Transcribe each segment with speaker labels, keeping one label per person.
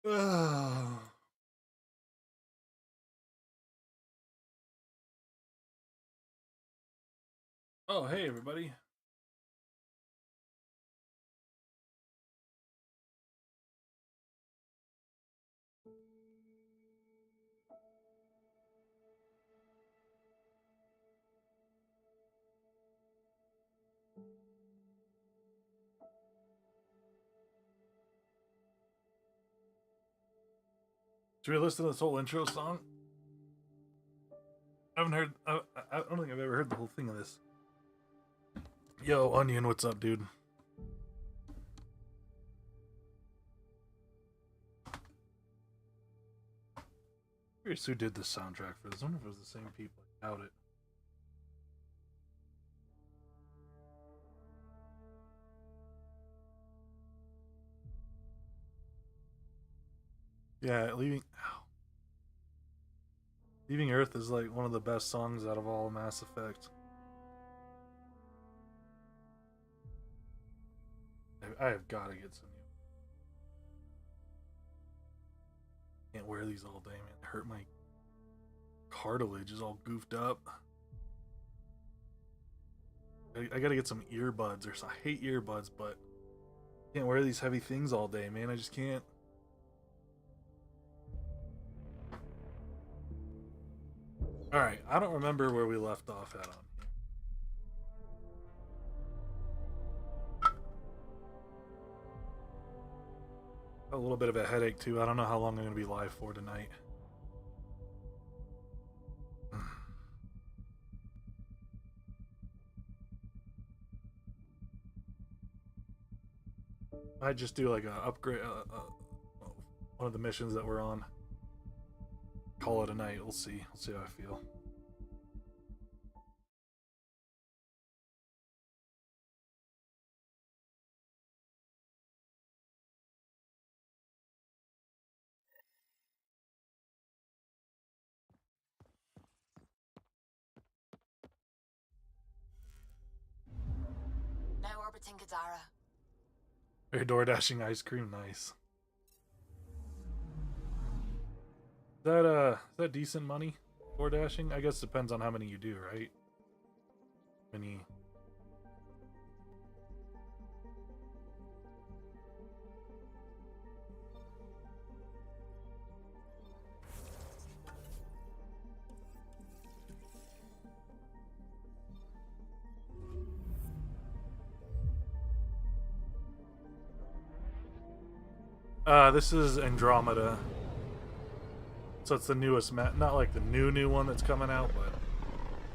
Speaker 1: Oh, hey everybody. Should we listen to this whole intro song? I haven't heard. I don't think I've ever heard the whole thing of this. Yo, Onion, what's up, dude? Curious who did the soundtrack for this. I wonder if it was the same people. I doubt it. Yeah, Leaving Earth is like one of the best songs out of all Mass Effect. I have got to get some new. Can't wear these all day, man. It hurt my cartilage is all goofed up. I gotta get some earbuds or something. I hate earbuds, but can't wear these heavy things all day, man. I just can't. Alright, I don't remember where we left off at on here. A little bit of a headache too. I don't know how long I'm going to be live for tonight. I just do like a upgrade, one of the missions that we're on. Call it a night. We'll see. We'll see how I feel.
Speaker 2: Now orbiting Gadara.
Speaker 1: Hey, door dashing ice cream, nice. Is that decent money? Door dashing? I guess depends on how many you do, right? Many. This is Andromeda. So it's the newest map, not like the new one that's coming out, but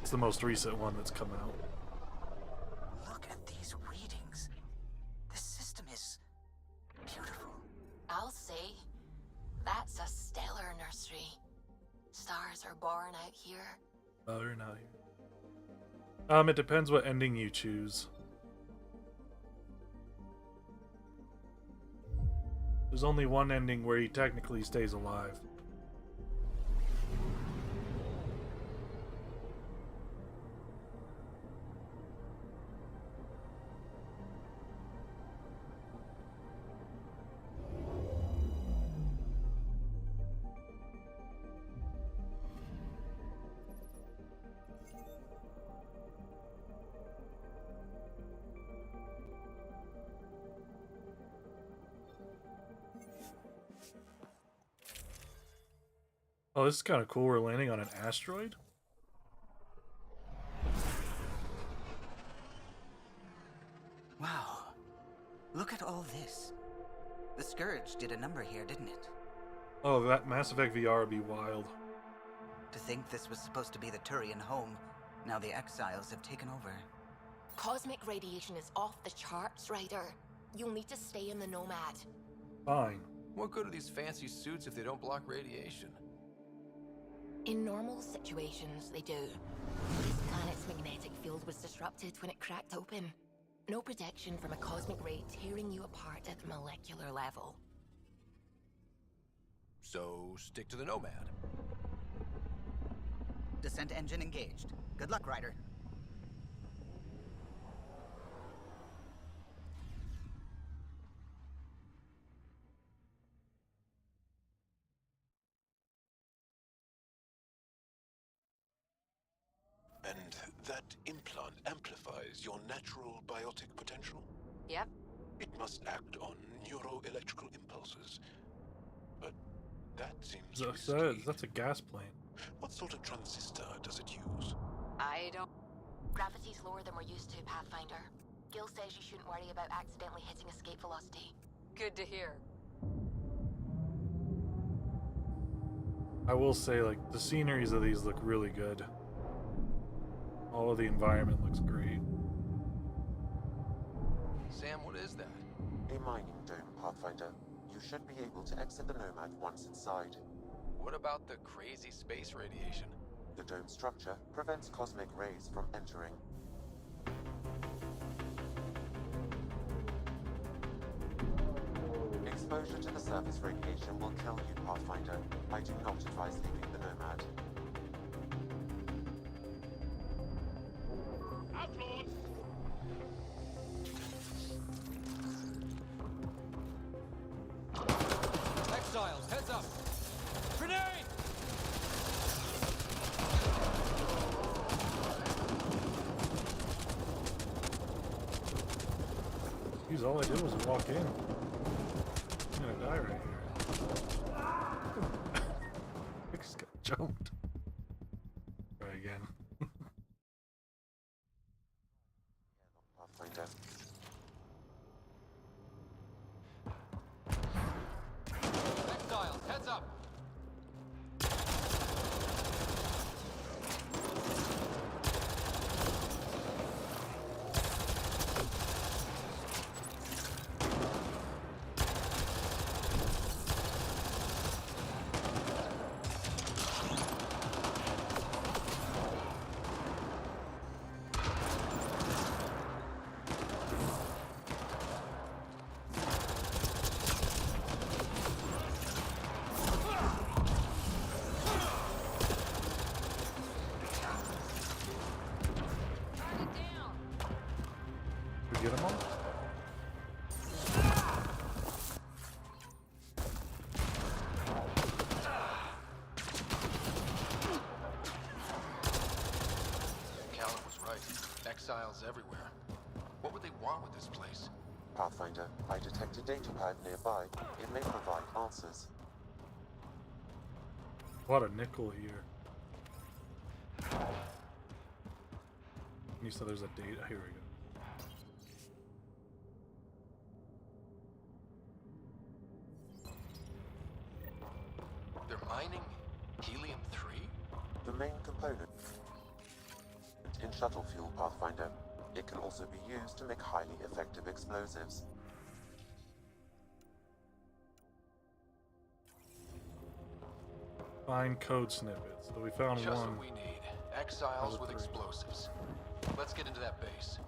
Speaker 1: it's the most recent one that's come out.
Speaker 3: Look at these readings. This system is beautiful.
Speaker 2: I'll say, that's a stellar nursery. Stars are born out here.
Speaker 1: Oh, you're not here. It depends what ending you choose. There's only one ending where he technically stays alive. Oh, this is kind of cool. We're landing on an asteroid?
Speaker 3: Wow. Look at all this. The Scourge did a number here, didn't it?
Speaker 1: Oh, that Mass Effect VR would be wild.
Speaker 3: To think this was supposed to be the Turian home, now the Exiles have taken over.
Speaker 2: Cosmic radiation is off the charts, Ryder. You'll need to stay in the Nomad.
Speaker 1: Fine.
Speaker 4: What good are these fancy suits if they don't block radiation?
Speaker 2: In normal situations, they do. This planet's magnetic field was disrupted when it cracked open. No protection from a cosmic ray tearing you apart at the molecular level.
Speaker 4: So stick to the Nomad.
Speaker 3: Descent engine engaged. Good luck, Ryder.
Speaker 5: And that implant amplifies your natural biotic potential?
Speaker 2: Yep.
Speaker 5: It must act on neuroelectrical impulses. But that seems risky.
Speaker 1: That's a gas plant.
Speaker 5: What sort of transistor does it use?
Speaker 2: I don't... Gravity's lower than we're used to, Pathfinder. Gil says you shouldn't worry about accidentally hitting escape velocity. Good to hear.
Speaker 1: I will say, like, the sceneries of these look really good. All of the environment looks great.
Speaker 4: Sam, what is that?
Speaker 6: A mining dome, Pathfinder. You should be able to exit the Nomad once inside.
Speaker 4: What about the crazy space radiation?
Speaker 6: The dome structure prevents cosmic rays from entering. Exposure to the surface radiation will kill you, Pathfinder. I do not advise leaving the Nomad.
Speaker 7: Exiles, heads up! Grenade!
Speaker 1: Jeez, all I did was walk in. I'm gonna die right here. I just got jumped. Try again.
Speaker 6: Pathfinder.
Speaker 7: Exiles, heads up!
Speaker 1: We get them all?
Speaker 4: Callum was right. Exiles everywhere. What would they want with this place?
Speaker 6: Pathfinder, I detect a data pad nearby. It may provide answers.
Speaker 1: A lot of nickel here. You said there's a date. Here we go.
Speaker 4: They're mining helium-3?
Speaker 6: The main component in shuttle fuel, Pathfinder. It can also be used to make highly effective explosives.
Speaker 1: Find code snippets. So we found
Speaker 4: Just
Speaker 1: one.
Speaker 4: what we need. Exiles
Speaker 1: Out of
Speaker 4: with
Speaker 1: 3.
Speaker 4: explosives. Let's get into that base.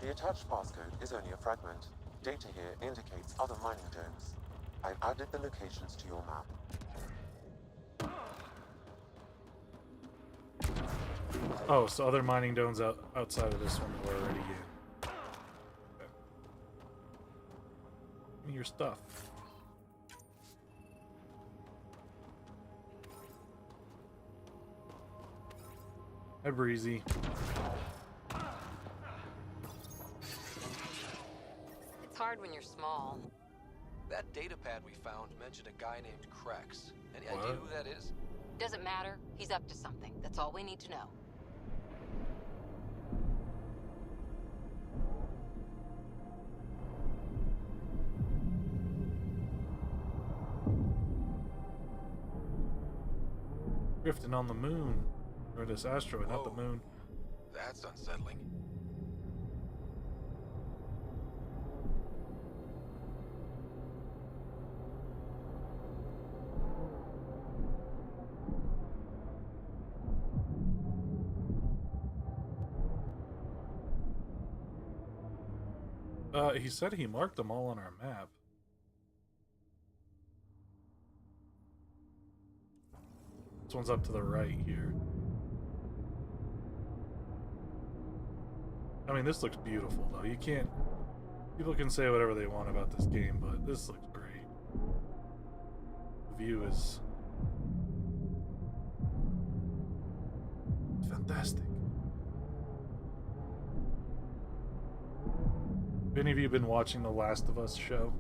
Speaker 6: The attached passcode is only a fragment. Data here indicates other mining domes. I've added the locations to your map.
Speaker 1: Oh, so other mining domes outside of this one that we're already in. Okay. Give me your stuff. Hi, Breezy.
Speaker 2: It's hard when you're small.
Speaker 4: That data pad we found mentioned a guy named Krex. Any idea
Speaker 1: What?
Speaker 4: who that is?
Speaker 2: Doesn't matter. He's up to something. That's all we need to know.
Speaker 1: Drifting on the moon. Or this asteroid, not the
Speaker 4: Whoa.
Speaker 1: moon.
Speaker 4: That's unsettling.
Speaker 1: He said he marked them all on our map. This one's up to the right here. I mean, this looks beautiful, though. You can't... People can say whatever they want about this game, but this looks great. The view is... fantastic. Have any of you been watching the Last of Us show?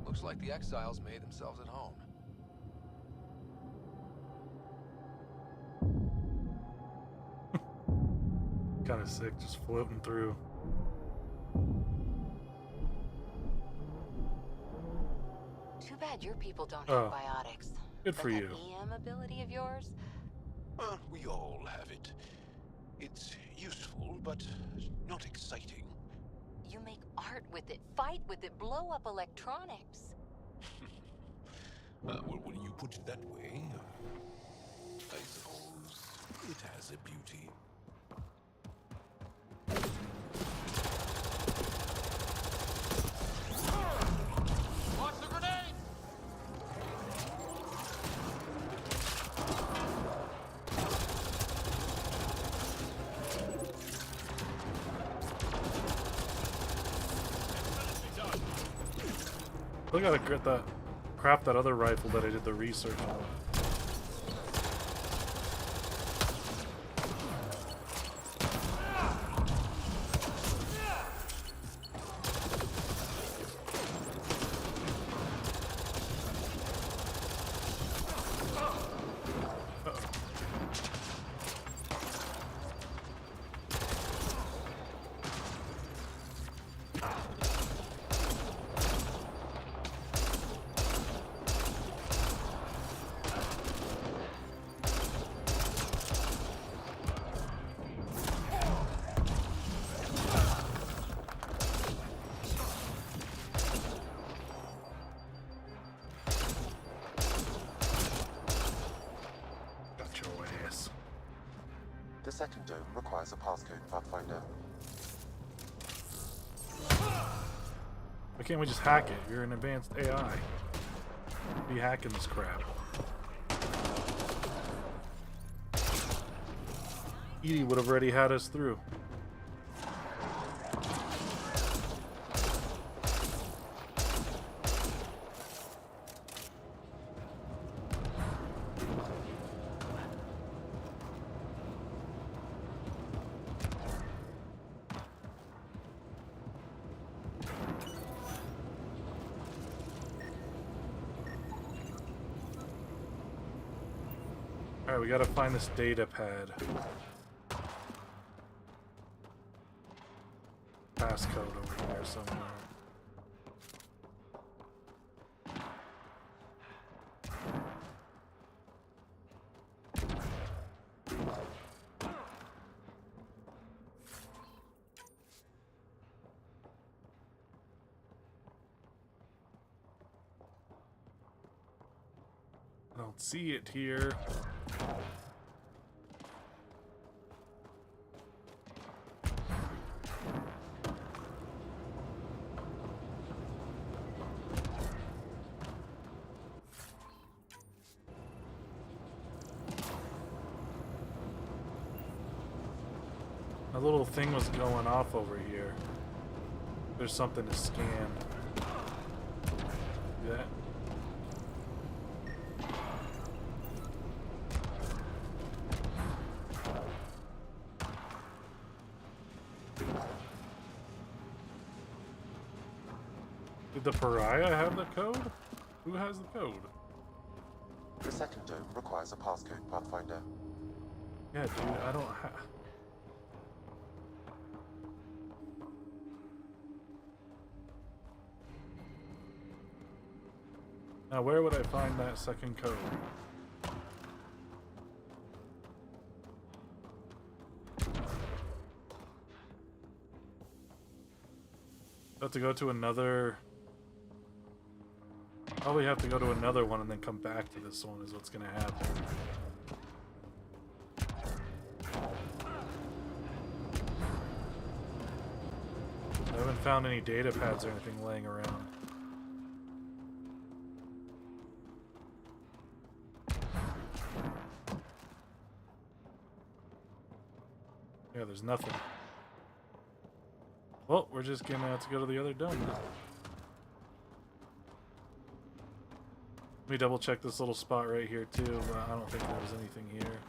Speaker 4: Looks like the exiles made themselves at home.
Speaker 1: Kind of sick, just floating through.
Speaker 2: Too bad your people don't
Speaker 1: Oh.
Speaker 2: have biotics.
Speaker 1: Good for
Speaker 2: But
Speaker 1: you.
Speaker 2: that EM ability of yours?
Speaker 5: We all have it. It's useful, but not exciting.
Speaker 2: You make art with it, fight with it, blow up electronics.
Speaker 5: Well, when you put it that way, I suppose it has a beauty.
Speaker 7: Launch the grenade!
Speaker 1: I gotta get that, craft that other rifle that I did the research on. Got your ass.
Speaker 6: The second dome requires a passcode, Pathfinder.
Speaker 1: Why can't we just hack it? You're an advanced AI. Be hacking this crap. Edie would have already had us through. Alright, we gotta find this data pad. Passcode over here somewhere. I don't see it here. A little thing was going off over here. There's something to scan. See that? Did the pariah have the code? Who has the code?
Speaker 6: The second dome requires a passcode, Pathfinder.
Speaker 1: Yeah, dude, I don't have... Now, where would I find that second code? I have to go to another... Probably have to go to another one and then come back to this one is what's gonna happen. I haven't found any data pads or anything laying around. Yeah, there's nothing. Well, we're just gonna have to go to the other dome now. Let me double check this little spot right here too, but I don't think there was anything here.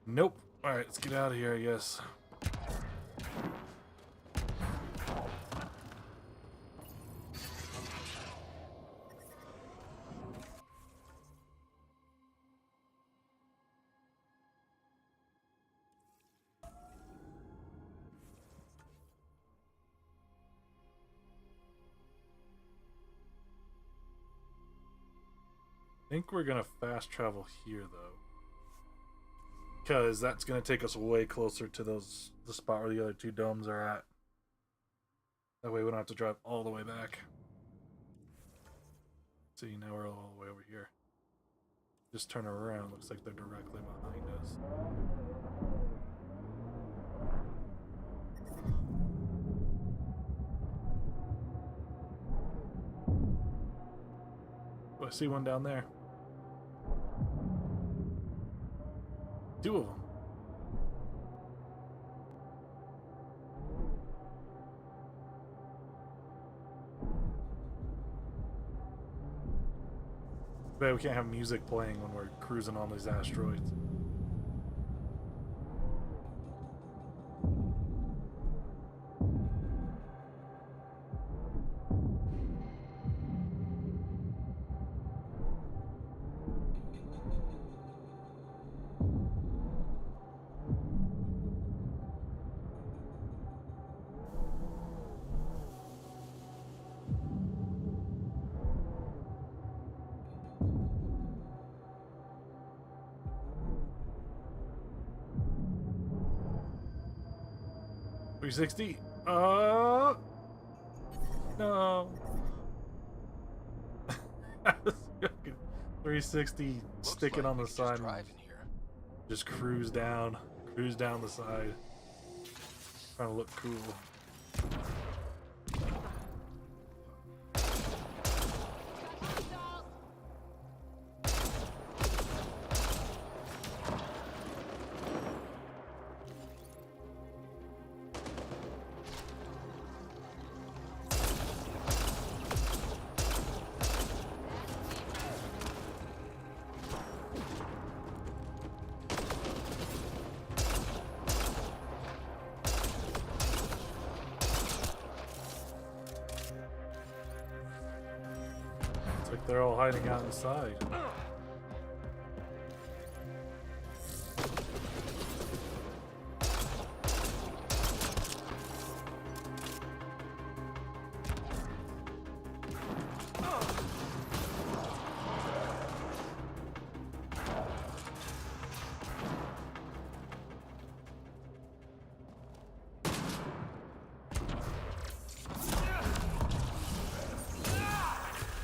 Speaker 1: Nope. Alright, let's get out of here, I guess. I think we're gonna fast travel here though, because that's gonna take us way closer to the spot where the other two domes are at. That way we don't have to drive all the way back. See, now we're all the way over here. Just turn around, looks like they're directly behind us. Oh, I see one down there. Two of them. Bet we can't have music playing when we're cruising on these asteroids. $360. No. 360 sticking on the side. Just cruise down the side. Trying to look cool. Like they're all hiding out inside.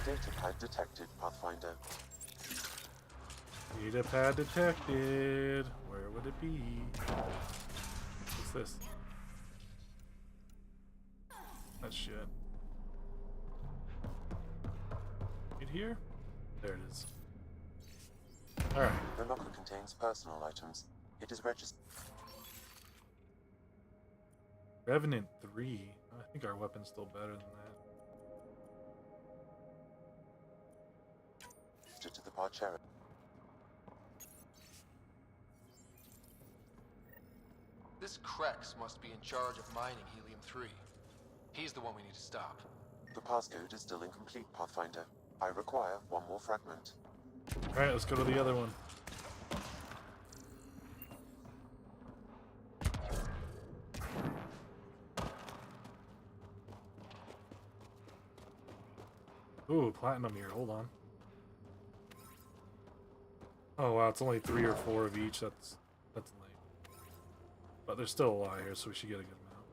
Speaker 6: Datapad detected, Pathfinder.
Speaker 1: Datapad detected. Where would it be? What's this? That's shit. Right here? There it is. Alright.
Speaker 6: The locker contains personal items. It is registered.
Speaker 1: Revenant 3. I think our weapon's still better than that.
Speaker 6: To the Parchera.
Speaker 4: This Krex must be in charge of mining helium-3. He's the one we need to stop.
Speaker 6: The passcode is still incomplete, Pathfinder. I require one more fragment.
Speaker 1: Alright, let's go to the other one. Ooh, platinum here. Hold on. Oh wow, it's only 3 or 4 of each. That's lame. But there's still a lot here, so we should get a good amount.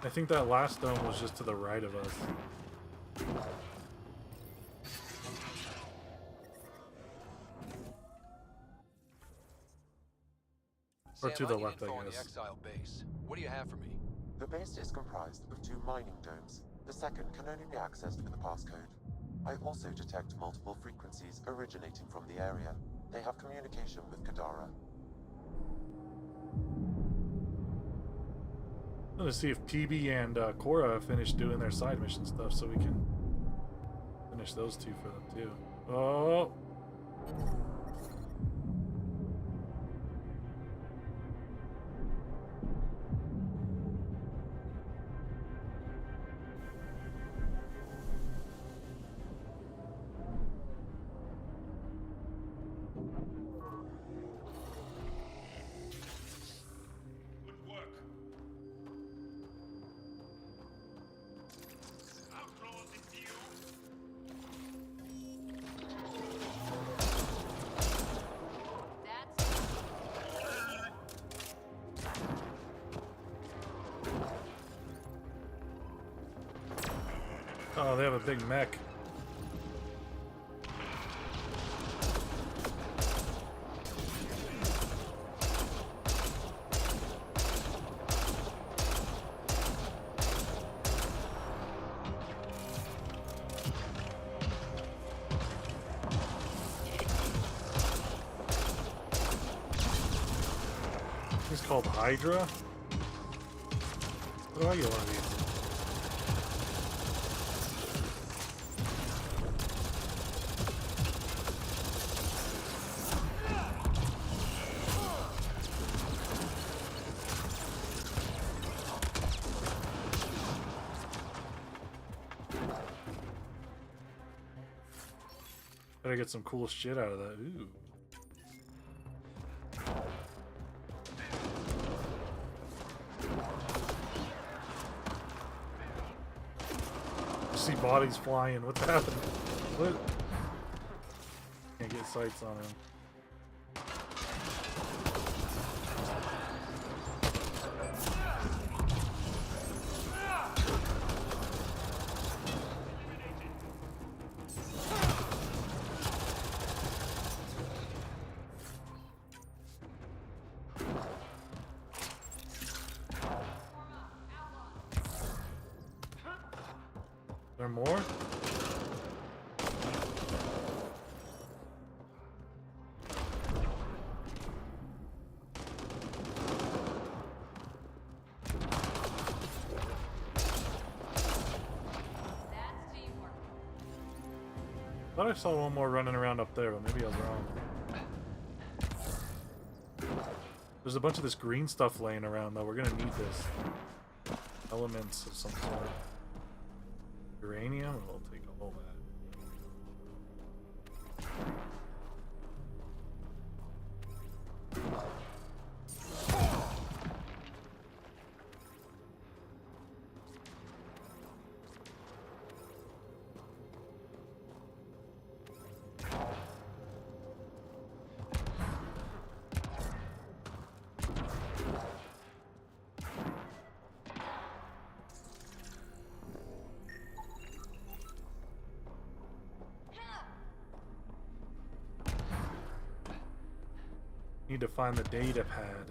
Speaker 1: I think that last dome was just to the right of us. Or
Speaker 4: Sam,
Speaker 1: to the
Speaker 4: I need
Speaker 1: left,
Speaker 4: info
Speaker 1: I
Speaker 4: on the
Speaker 1: guess.
Speaker 4: Exile base. What do you have for me?
Speaker 6: The base is comprised of 2 mining domes. The second can only be accessed with a passcode. I also detect multiple frequencies originating from the area. They have communication with Kadara.
Speaker 1: I'm gonna see if PB and Cora finished doing their side mission stuff so we can finish those two for them too. Oh! Oh, they have a big mech. He's called Hydra. What do I get one of these? Better get some cool shit out of that. Ooh. See bodies flying. What's happening? What? Can't get sights on him. There more? Thought I saw one more running around up there, but maybe I was wrong. There's a bunch of this green stuff laying around, though. We're gonna need this. Elements of some sort. Uranium? We'll take all that. Need to find the data pad.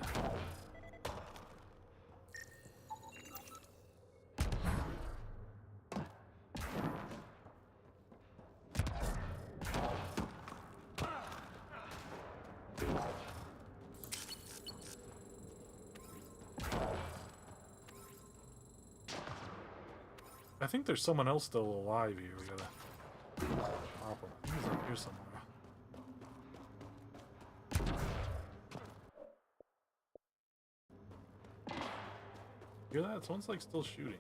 Speaker 1: I think there's someone else still alive here. We gotta pop him. He's up here somewhere. Hear that? Someone's like still shooting.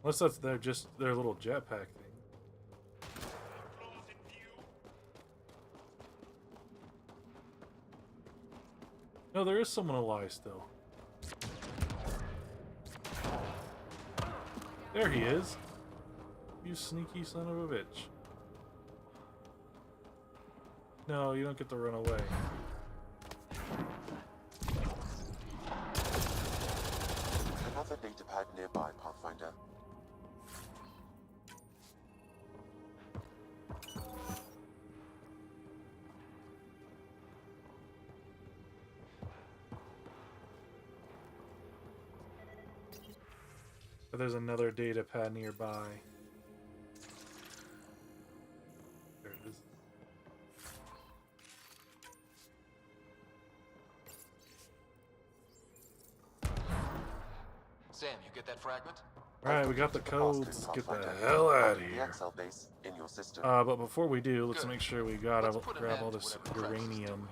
Speaker 1: Unless that's their little jetpack thing. No, there is someone alive still. There he is. You sneaky son of a bitch. No, you don't get to run away.
Speaker 6: nearby, Pathfinder.
Speaker 1: But there's another data pad nearby. There it is.
Speaker 4: Sam, you get that fragment?
Speaker 1: Alright, we got the codes. Let's get the
Speaker 6: Pathfinder.
Speaker 1: hell out of
Speaker 6: The
Speaker 1: here.
Speaker 6: XL base in your system.
Speaker 1: But before we do, let's
Speaker 4: Good.
Speaker 1: make sure we gotta
Speaker 4: Let's put an
Speaker 1: grab
Speaker 4: end
Speaker 1: all
Speaker 4: to
Speaker 1: this
Speaker 4: whatever Krebs is
Speaker 1: uranium.
Speaker 4: doing.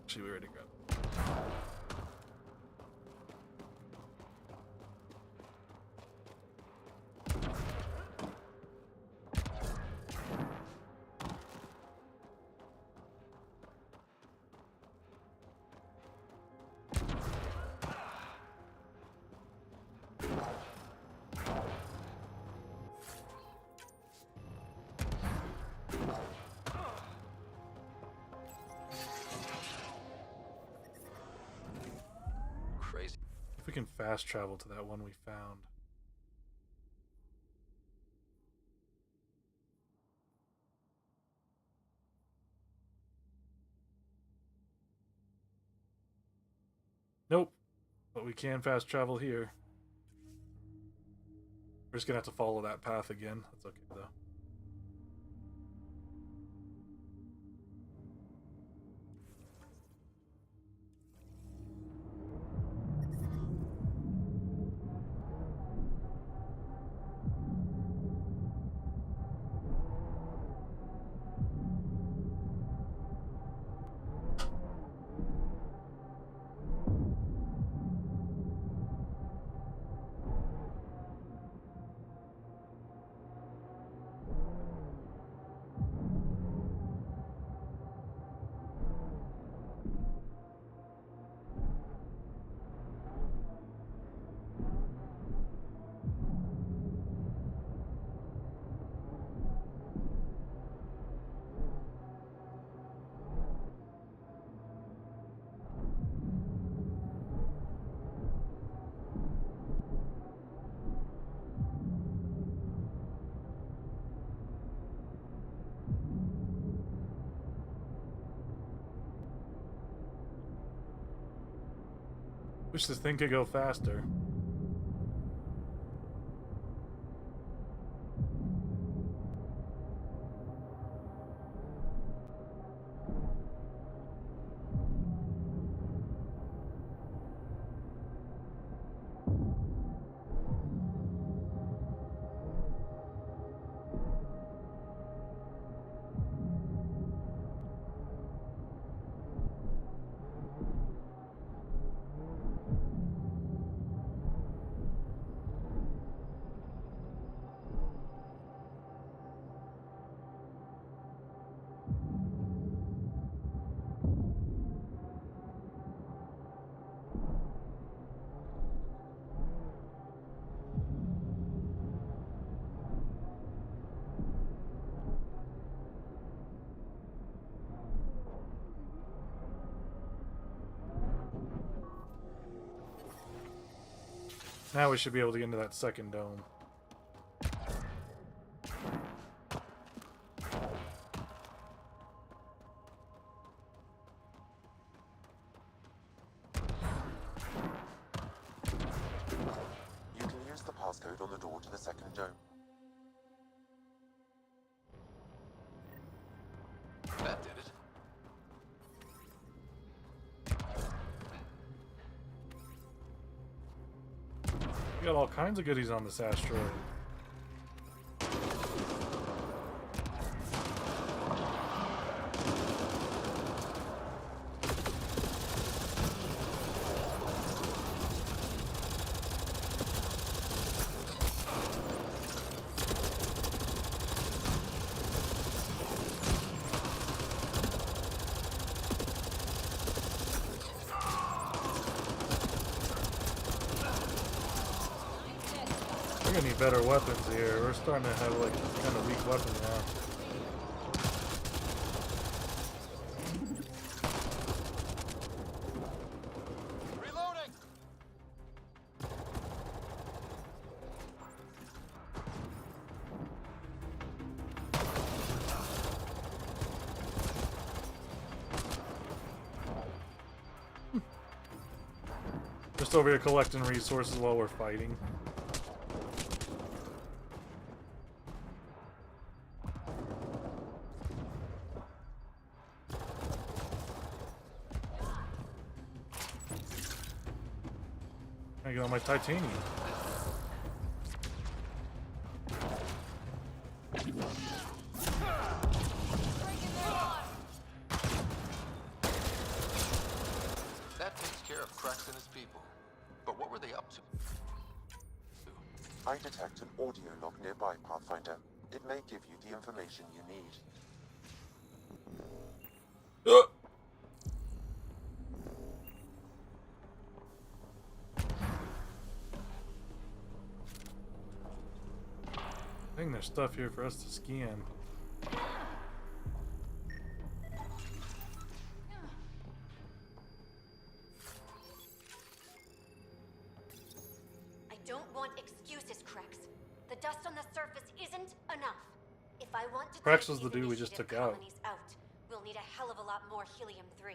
Speaker 1: Actually, we already grabbed it.
Speaker 4: Crazy.
Speaker 1: If we can fast travel to that one we found. Nope. But we can fast travel here. We're just gonna have to follow that path again. That's okay though. Wish this thing could go faster. Now we should be able to get into that second dome.
Speaker 6: You can use the passcode on the door to the second dome.
Speaker 4: That did it.
Speaker 1: We got all kinds of goodies on this asteroid. We're gonna need better weapons here. We're starting to have like kind of weak weapons now.
Speaker 7: Reloading!
Speaker 1: Just over here collecting resources while we're fighting. I get on my titanium.
Speaker 4: That takes care of Krex and his people. But what were they up to?
Speaker 6: I detect an audio log nearby, Pathfinder. It may give you the information you need.
Speaker 1: I think there's stuff here for us to scan.
Speaker 8: I don't want excuses, Krex. The dust on the surface isn't enough. If I want to
Speaker 1: Krex
Speaker 8: take
Speaker 1: was the
Speaker 8: these
Speaker 1: dude we just
Speaker 8: initiative
Speaker 1: took out.
Speaker 8: colonies out, we'll need a hell of a lot more helium-3.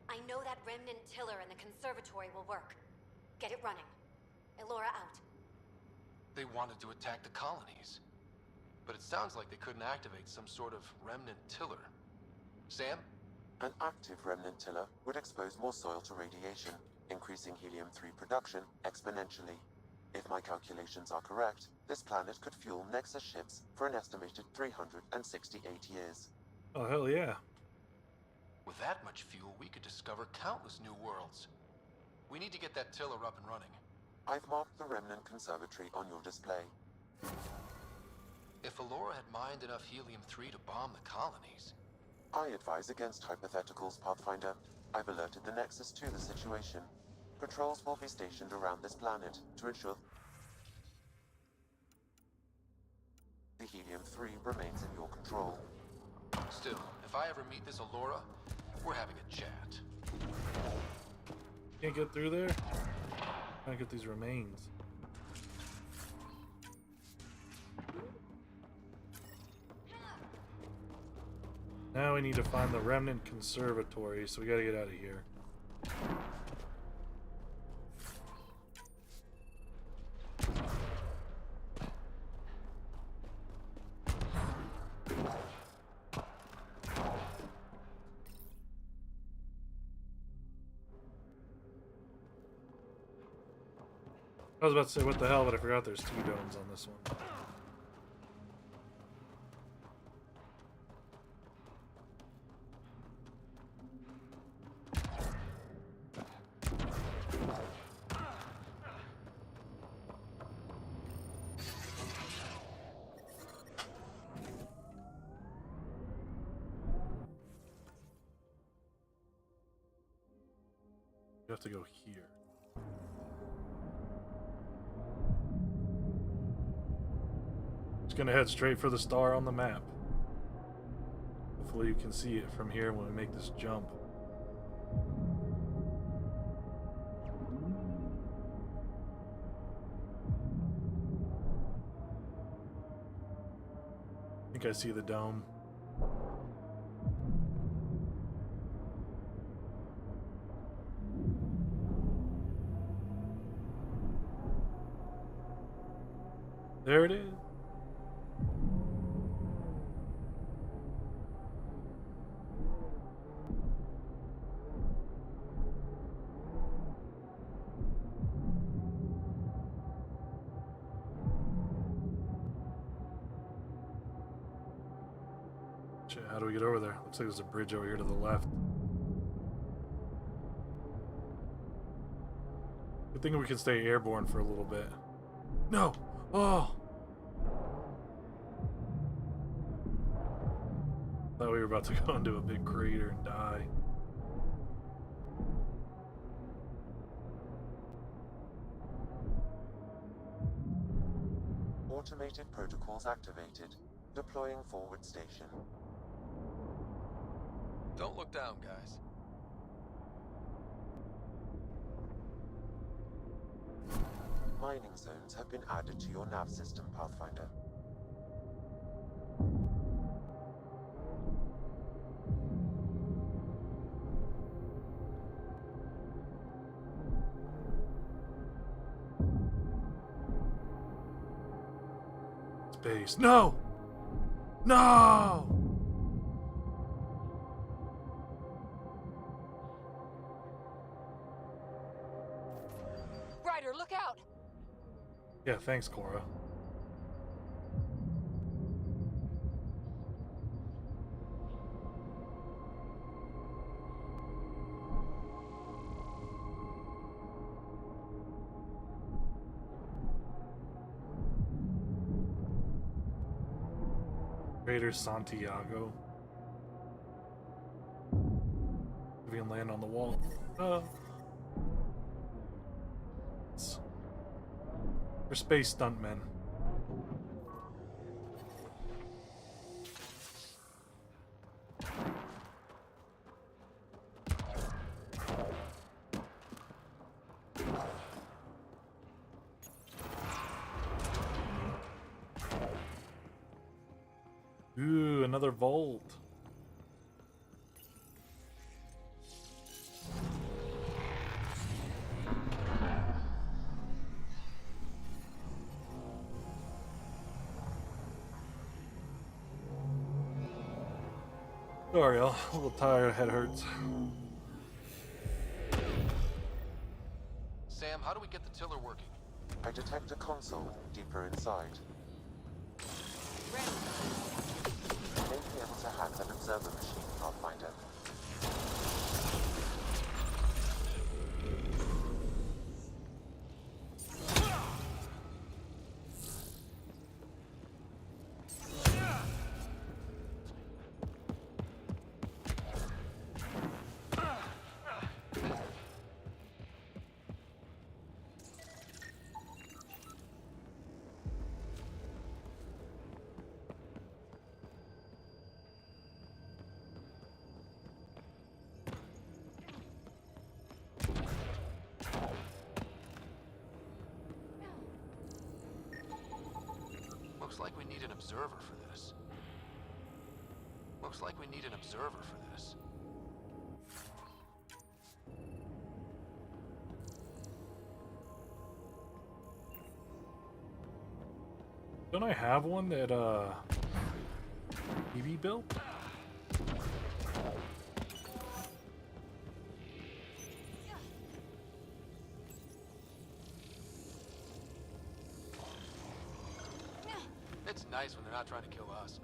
Speaker 8: I know that remnant tiller in the conservatory will work. Get it running. Elora out.
Speaker 4: They wanted to attack the colonies. But it sounds like they couldn't activate some sort of remnant tiller. Sam?
Speaker 6: An active remnant tiller would expose more soil to radiation, increasing helium-3 production exponentially. If my calculations are correct, this planet could fuel Nexus ships for an estimated 368 years.
Speaker 1: Oh, hell yeah.
Speaker 4: With that much fuel, we could discover countless new worlds. We need to get that tiller up and running.
Speaker 6: I've marked the remnant conservatory on your display.
Speaker 4: If Elora had mined enough helium-3 to bomb the colonies...
Speaker 6: I advise against hypotheticals, Pathfinder. I've alerted the Nexus to the situation. Patrols will be stationed around this planet to ensure the helium-3 remains in your control.
Speaker 4: Still, if I ever meet this Elora, we're having a chat.
Speaker 1: Can't get through there? Gotta get these remains. Now we need to find the remnant conservatory, so we gotta get out of here. I was about to say what the hell, but I forgot there's 2 domes on this one. You have to go here. Just gonna head straight for the star on the map. Hopefully you can see it from here when we make this jump. I think I see the dome. There it is. Shit, how do we get over there? Looks like there's a bridge over here to the left. Good thing we can stay airborne for a little bit. No! Oh! Thought we were about to go into a big crater and die.
Speaker 6: Automated protocols activated. Deploying forward station.
Speaker 7: Don't look down, guys.
Speaker 6: Mining zones have been added to your nav system, Pathfinder.
Speaker 1: Space. No! No!
Speaker 2: Ryder, look out!
Speaker 1: Yeah, thanks, Cora. Crater Santiago. If you can land on the wall. For space stuntmen. Ooh, another vault. Sorry, I'm a little tired, head hurts.
Speaker 4: Sam, how do we get the tiller working?
Speaker 6: I detect a console deeper inside. You may be able to hack an observer machine, Pathfinder.
Speaker 4: Looks like we need an observer for this. Looks like we need an observer for this.
Speaker 1: Don't I have one that EV built?
Speaker 4: It's nice when they're not trying to kill us.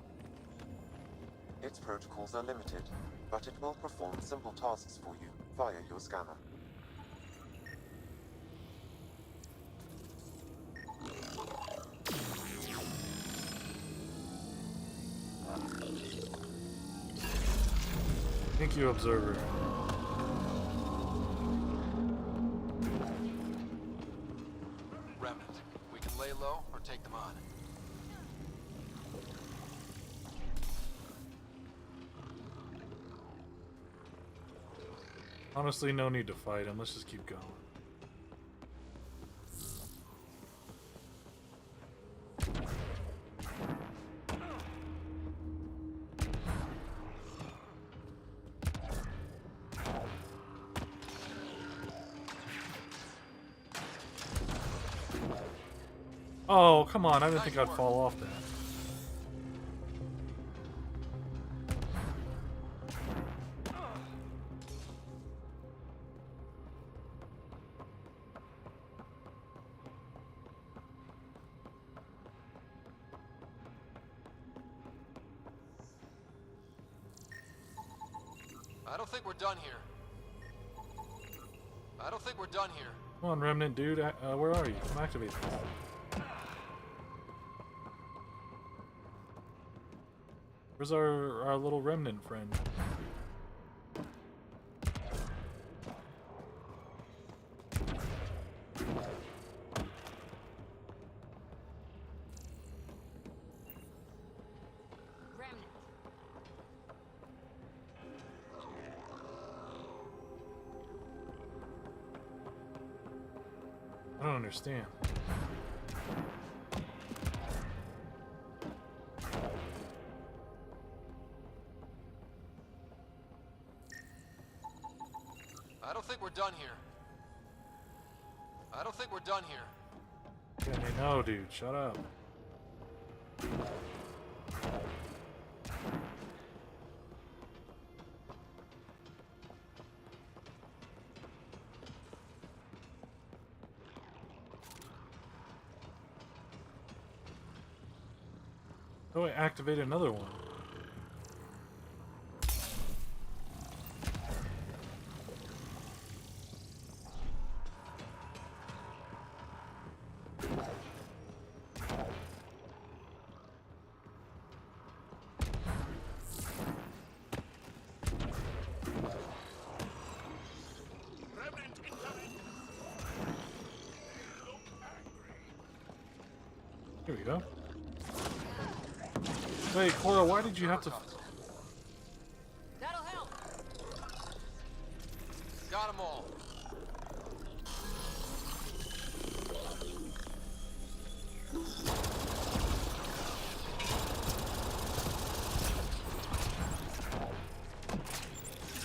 Speaker 6: Its protocols are limited, but it will perform simple tasks for you via your scanner.
Speaker 1: Thank you, Observer.
Speaker 4: Remnant. We can lay low or take them on.
Speaker 1: Honestly, no need to fight him. Let's just keep going. Oh, come on. I didn't think I'd fall off that.
Speaker 4: I don't think we're done here. I don't think we're done here.
Speaker 1: Come on, Remnant dude. Where are you? Come activate this. Where's our little Remnant friend?
Speaker 2: Remnant.
Speaker 1: I don't understand.
Speaker 4: I don't think we're done here. I don't think we're done here.
Speaker 1: Yeah, I know, dude. Shut up. Oh, I activate another one. Here we go. Wait, Cora, why did you have to...
Speaker 2: That'll help.
Speaker 4: Got them all.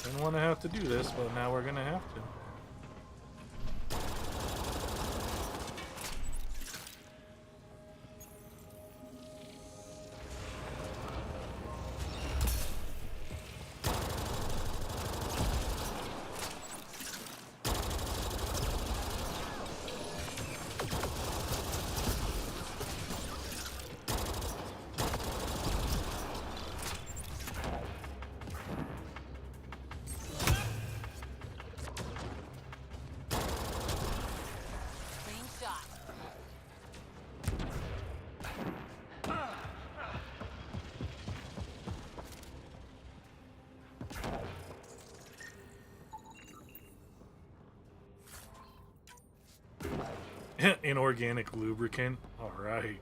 Speaker 1: Didn't want to have to do this, but now we're gonna have to.
Speaker 2: Clean shot.
Speaker 1: Inorganic lubricant. Alright.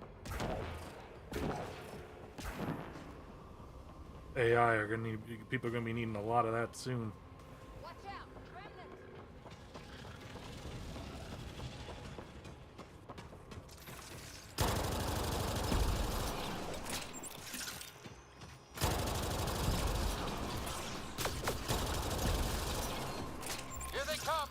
Speaker 1: AI are gonna need, people are gonna be needing a lot of that soon.
Speaker 2: Watch out. Remnants.
Speaker 4: Here they come.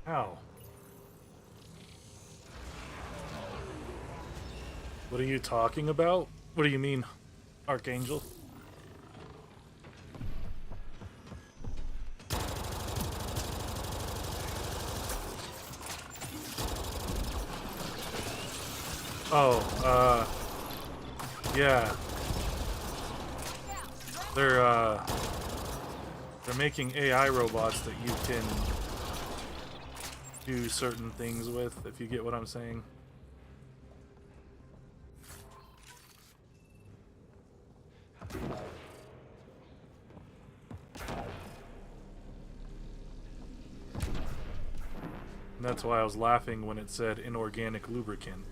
Speaker 1: How? What are you talking about? What do you mean, Archangel? Oh, yeah. They're making AI robots that you can do certain things with, if you get what I'm saying. And that's why I was laughing when it said inorganic lubricant.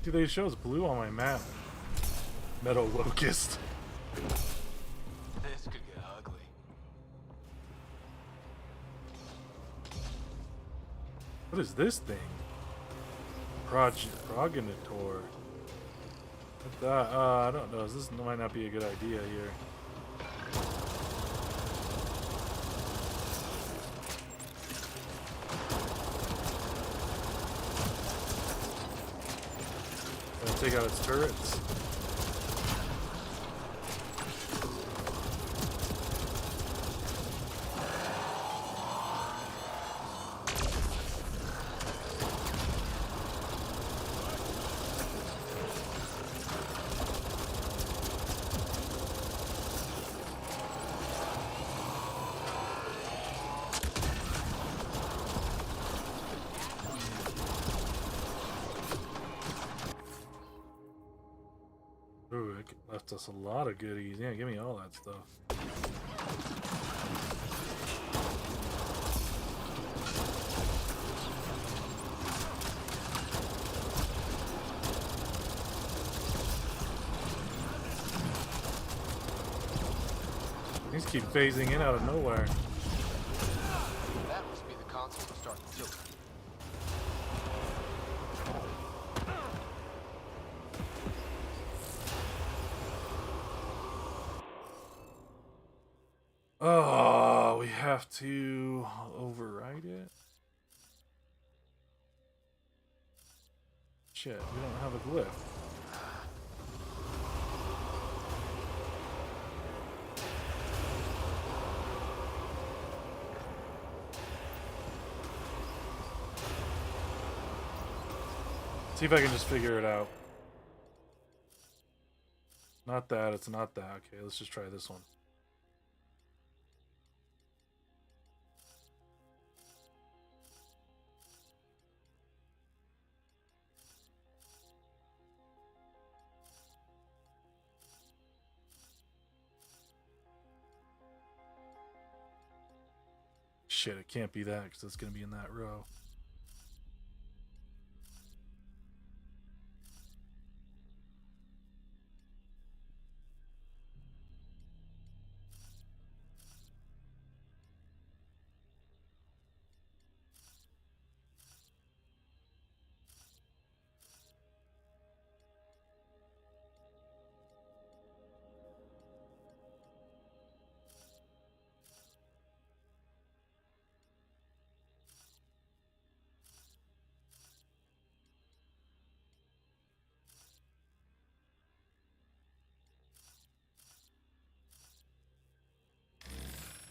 Speaker 1: Dude, they shows blue on my map. Metal Locust.
Speaker 4: This could get ugly.
Speaker 1: What is this thing? Progenitor. What that? I don't know. This might not be a good idea here. Take out its turrets. it left us a lot of goodies. Yeah, give me all that stuff. These keep phasing in out of nowhere.
Speaker 4: That must be the console to start the tilt.
Speaker 1: Oh, we have to override it? Shit, we don't have a glyph. See if I can just figure it out. Not that, it's not that. Okay, let's just try this one. Shit, it can't be that because it's going to be in that row.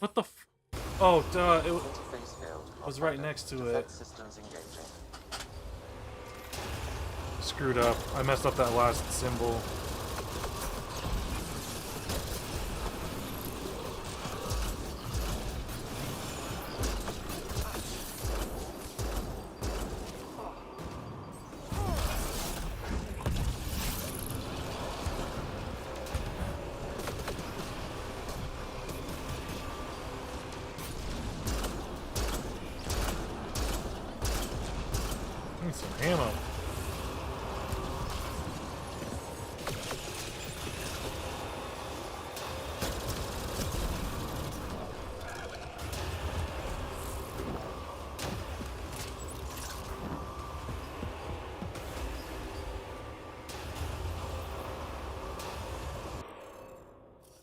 Speaker 1: What the f... Oh, duh, it was right next to it.
Speaker 6: Systems engaging.
Speaker 1: Screwed up. I messed up that last symbol. Need some ammo.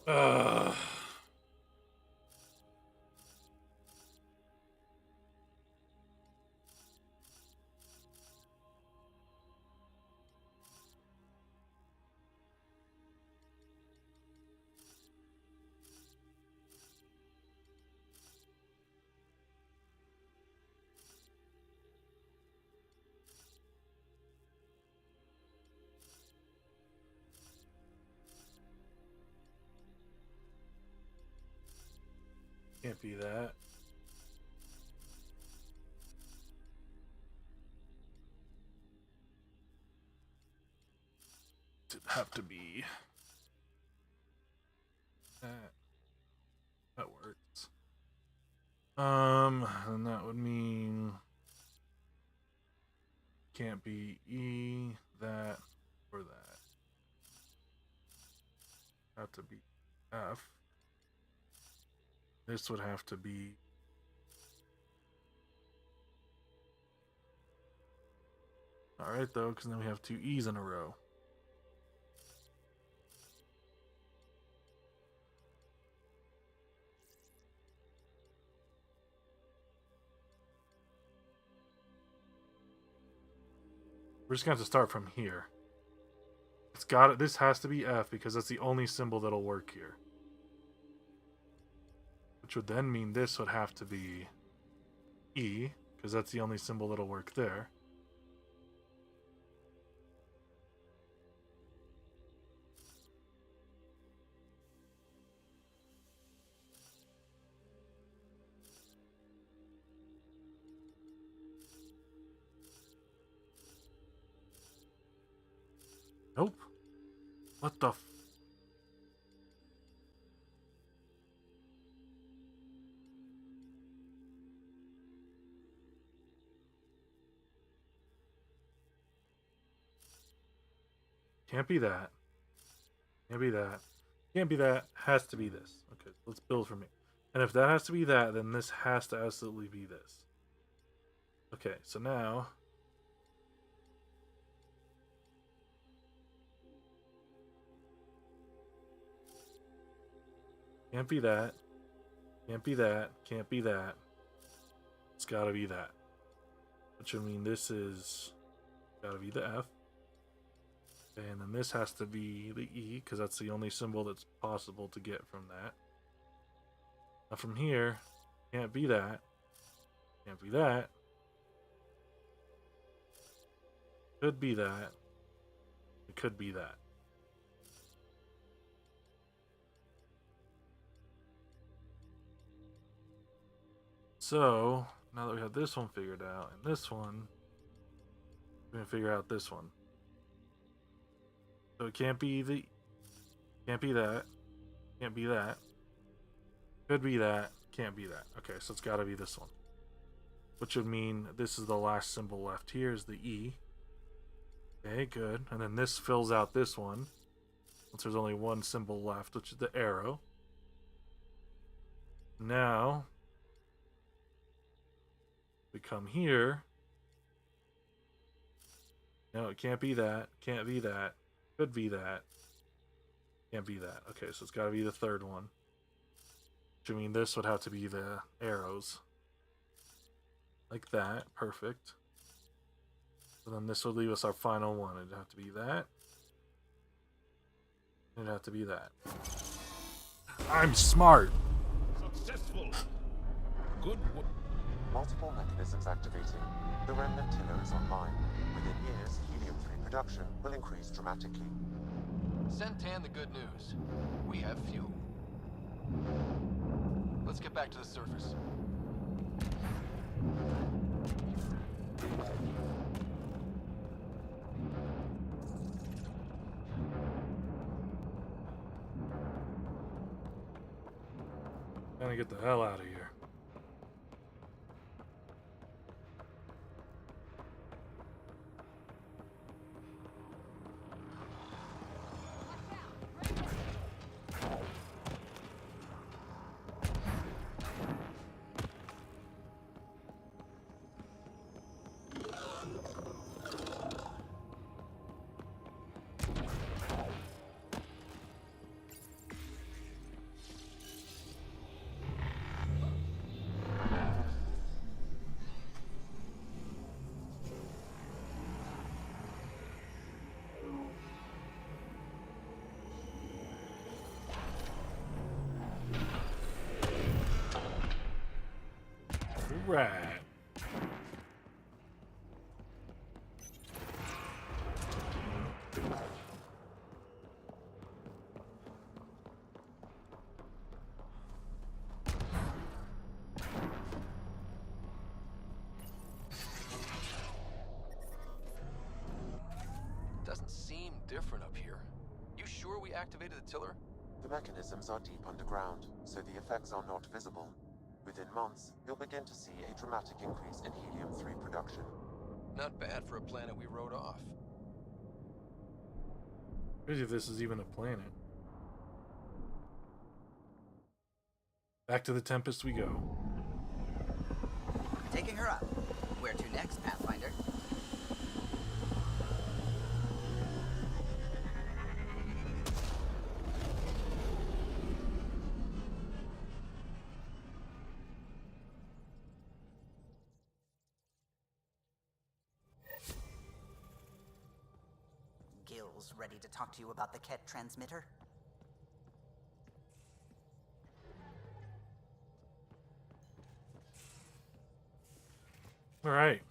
Speaker 1: Ugh. Can't be that. It'd have to be that. That works. And that would mean can't be E, that, or that. Have to be F. This would have to be alright though, because then we have two E's in a row. We're just gonna have to start from here. It's got it. This has to be F because that's the only symbol that'll work here. Which would then mean this would have to be E, because that's the only symbol that'll work there. Nope. What the f... can't be that. Can't be that. Can't be that. Has to be this. Okay, let's build from here. And if that has to be that, then this has to absolutely be this. Okay, so now... Can't be that. Can't be that. Can't be that. It's gotta be that. Which I mean, this is gotta be the F. And then this has to be the E, because that's the only symbol that's possible to get from that. Now from here, can't be that. Can't be that. Could be that. It could be that. So, now that we have this one figured out, and this one, we're going to figure out this one. So it can't be can't be that, can't be that, could be that, can't be that. Okay, so it's got to be this one. Which would mean this is the last symbol left here is the E. Okay, good. And then this fills out this one. Since there's only one symbol left, which is the arrow. Now, we come here. No, it can't be that. Can't be that. Could be that. Can't be that. Okay, so it's got to be the third one. Which I mean, this would have to be the arrows. Like that. Perfect. So then this would leave us our final one. It'd have to be that. It'd have to be that. I'm smart.
Speaker 5: Successful. Good work.
Speaker 6: Multiple mechanisms activating. The remnant tiller is online. Within years, helium-3 production will increase dramatically.
Speaker 4: Send Tan the good news. We have fuel. Let's get back to the surface.
Speaker 1: Gotta get the hell out of here. Right.
Speaker 4: Doesn't seem different up here. You sure we activated the tiller?
Speaker 6: The mechanisms are deep underground, so the effects are not visible. Within months, you'll begin to see a dramatic increase in helium-3 production.
Speaker 4: Not bad for a planet we wrote off.
Speaker 1: Crazy if this is even a planet. Back to the Tempest we go.
Speaker 3: Taking her up. Where to next, Pathfinder? Gil's ready to talk to you about the Ket transmitter?
Speaker 1: All right.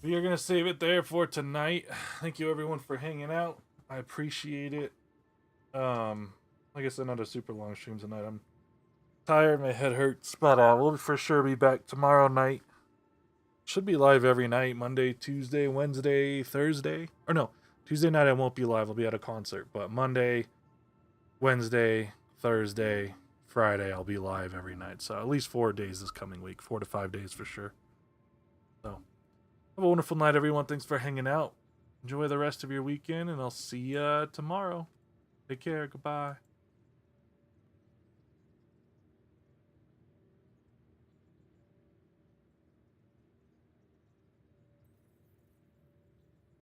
Speaker 1: We are going to save it there for tonight. Thank you everyone for hanging out. I appreciate it. Like I said, not a super long stream tonight. I'm tired, my head hurts, but we'll for sure be back tomorrow night. Should be live every night, Monday, Tuesday, Wednesday, Thursday. Or no, Tuesday night I won't be live. I'll be at a concert. But Monday, Wednesday, Thursday, Friday, I'll be live every night. So at least 4 days this coming week. 4 to 5 days for sure. So Have a wonderful night, everyone. Thanks for hanging out. Enjoy the rest of your weekend, and I'll see you tomorrow. Take care. Goodbye.